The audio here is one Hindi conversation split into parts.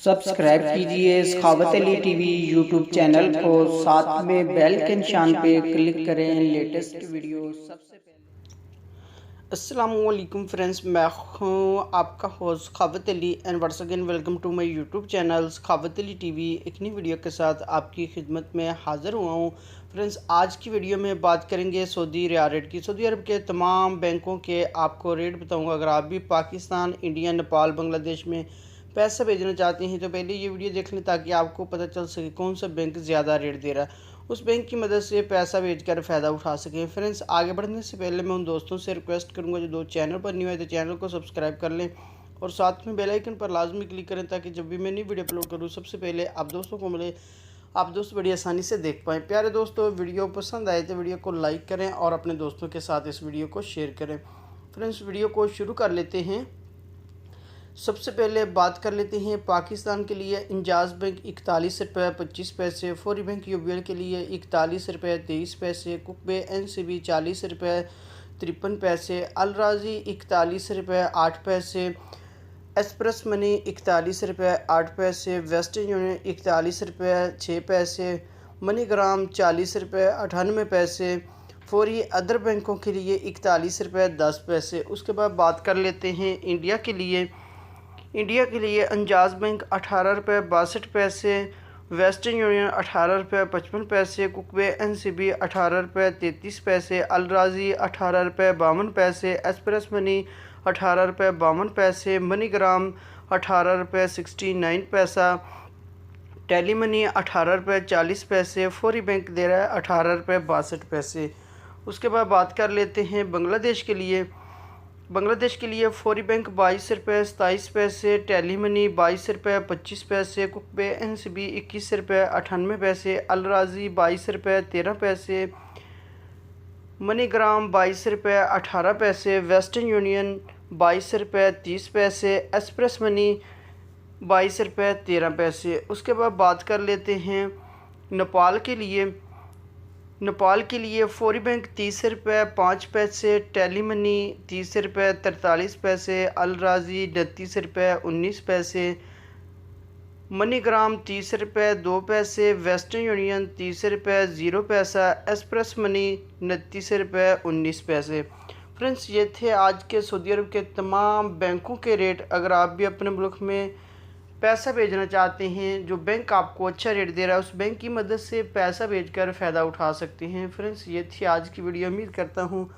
सब्सक्राइब कीजिए सखावत अली टीवी यूट्यूब चैनल को, साथ में बेल के निशान पे क्लिक करें लेटेस्ट वीडियो सबसे पहले। अस्सलाम वालेकुम फ्रेंड्स, मैं हूँ आपका host Sakhawat Ali and once again welcome to my YouTube channel Sakhawat Ali TV. एक नई वीडियो के साथ आपकी खिदमत में हाज़िर हुआ हूँ। फ्रेंड्स, आज की वीडियो में बात करेंगे सऊदी रियाल रेट की। सऊदी अरब के तमाम बैंकों के आपको रेट बताऊँगा। अगर आप भी पाकिस्तान, इंडिया, नेपाल, बांग्लादेश में पैसा भेजना चाहते हैं तो पहले ये वीडियो देख लें ताकि आपको पता चल सके कौन सा बैंक ज़्यादा रेट दे रहा है, उस बैंक की मदद से पैसा भेजकर फ़ायदा उठा सकें। फ्रेंड्स, आगे बढ़ने से पहले मैं उन दोस्तों से रिक्वेस्ट करूंगा जो दो चैनल पर न्यू है तो चैनल को सब्सक्राइब कर लें और साथ में बेल आइकन पर लाजमी क्लिक करें ताकि जब भी मैं नई वीडियो अपलोड करूँ सबसे पहले आप दोस्तों को मिले, आप दोस्त बड़ी आसानी से देख पाएँ। प्यारे दोस्तों, वीडियो पसंद आए तो वीडियो को लाइक करें और अपने दोस्तों के साथ इस वीडियो को शेयर करें। फ्रेंड्स, वीडियो को शुरू कर लेते हैं। सबसे पहले बात कर लेते हैं पाकिस्तान के लिए। इंजाज़ बैंक 41 रुपये 25 पैसे, फौरी बैंक यूबीएल के लिए 41 रुपये 23 पैसे, कुकबे एनसीबी 40 रुपये 53 पैसे, अल राज़ी 41 रुपये 8 पैसे, एक्सप्रेस मनी 41 रुपये 8 पैसे, वेस्टर्न यूनियन 41 रुपये 6 पैसे, मनीग्राम 40 रुपये 98 पैसे, फौरी अदर बैंकों के लिए 41 रुपये 10 पैसे। उसके बाद बात कर लेते हैं इंडिया के लिए। इंडिया के लिए इंजाज़ बैंक 18 रुपये 62 पैसे, वेस्टर्न यूनियन 18 रुपये 55 पैसे, कुकबे एनसीबी 18 रुपये 33 पैसे, अल राज़ी 18 रुपये 52 पैसे, एक्सप्रेस मनी 18 रुपये 52 पैसे, मनीग्राम 18 रुपये 69 पैसा, टेली मनी 18 रुपये 40 पैसे, फौरी बैंक दे रहा है 18 रुपये 62 पैसे। उसके बाद बात कर लेते हैं बांग्लादेश के लिए। बांग्लादेश के लिए फौरी बैंक 22 रुपये 27 पैसे, टेली मनी 22 रुपये 25 पैसे, कुकबे एनसीबी 21 रुपये 98 पैसे, अल राज़ी 22 रुपये 13 पैसे, मनीग्राम 22 रुपये 18 पैसे, वेस्टर्न यूनियन 22 रुपये 30 पैसे, एक्सप्रेस मनी 22 रुपये 13 पैसे। उसके बाद बात कर लेते हैं नेपाल के लिए। नेपाल के लिए फौरी बैंक 30 रुपये 5 पैसे, टेली मनी 30 रुपये 43 पैसे, अल राज़ी 39 रुपये 19 पैसे, मनीग्राम 30 रुपये 2 पैसे, वेस्टर्न यूनियन 30 रुपये 0 पैसा, एक्सप्रेस मनी 29 रुपये 19 पैसे। फ्रेंड्स, ये थे आज के सऊदी अरब के तमाम बैंकों के रेट। अगर आप भी अपने मुल्क में पैसा भेजना चाहते हैं, जो बैंक आपको अच्छा रेट दे रहा है उस बैंक की मदद से पैसा भेजकर फ़ायदा उठा सकते हैं। फ्रेंड्स, ये थी आज की वीडियो। उम्मीद करता हूँ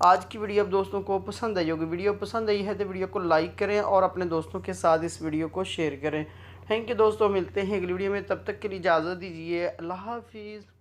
आज की वीडियो आप दोस्तों को पसंद आई होगी। वीडियो पसंद आई है तो वीडियो को लाइक करें और अपने दोस्तों के साथ इस वीडियो को शेयर करें। थैंक यू दोस्तों, मिलते हैं अगली वीडियो में। तब तक के लिए इजाज़त दीजिए। अल्लाह हाफिज़।